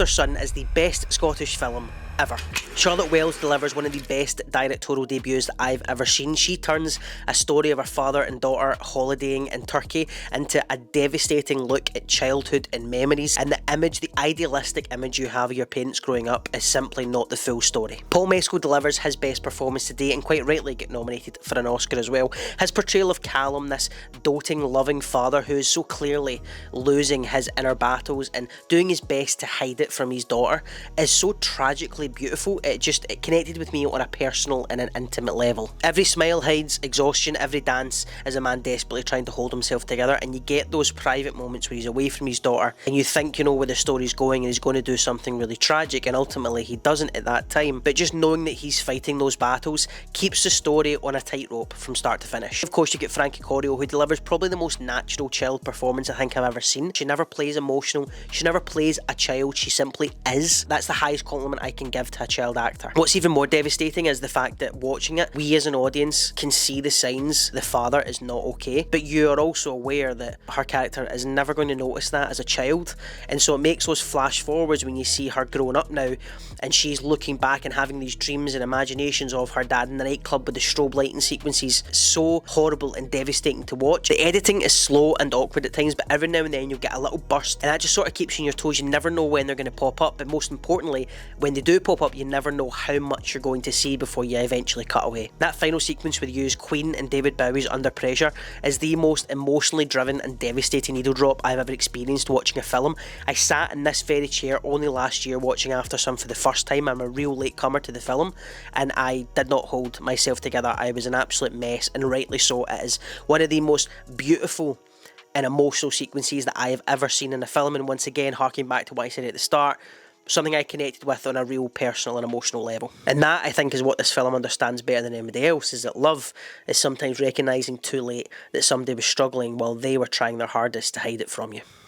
Aftersun is the best Scottish film ever. Charlotte Wells delivers one of the best directorial debuts that I've ever seen. She turns a story of her father and daughter holidaying in Turkey into a devastating look at childhood and memories, and the idealistic image you have of your parents growing up is simply not the full story. Paul Mescal delivers his best performance to date and quite rightly get nominated for an Oscar as well. His portrayal of Callum, this doting, loving father who is so clearly losing his inner battles and doing his best to hide it from his daughter, is so tragically beautiful. It connected with me on a personal and an intimate level. Every smile hides exhaustion, every dance is a man desperately trying to hold himself together, and you get those private moments where he's away from his daughter and you think you know where the story's going and he's going to do something really tragic, and ultimately he doesn't at that time. But just knowing that he's fighting those battles keeps the story on a tightrope from start to finish. Of course, you get Frankie Corio, who delivers probably the most natural chilled performance I think I've ever seen. She never plays emotional, she never plays a child, she simply is. That's the highest compliment I can give to a child actor. What's even more devastating is the fact that watching it, we as an audience can see the signs the father is not okay, but you are also aware that her character is never going to notice that as a child, and so it makes those flash forwards when you see her growing up now and she's looking back and having these dreams and imaginations of her dad in the nightclub with the strobe lighting sequences. So horrible and devastating to watch. The editing is slow and awkward at times, but every now and then you'll get a little burst and that just sort of keeps you on your toes. You never know when they're going to pop up, but most importantly, when they do pop up, you never know how much you're going to see before you eventually cut away. That final sequence with U's Queen and David Bowie's Under Pressure is the most emotionally driven and devastating needle drop I've ever experienced watching a film. I sat in this very chair only last year watching Aftersun for the first time. I'm a real latecomer to the film and I did not hold myself together. I was an absolute mess, and rightly so. It is one of the most beautiful and emotional sequences that I have ever seen in a film, and once again, harking back to what I said at the start, something I connected with on a real personal and emotional level. And that, I think, is what this film understands better than anybody else, is that love is sometimes recognising too late that somebody was struggling while they were trying their hardest to hide it from you.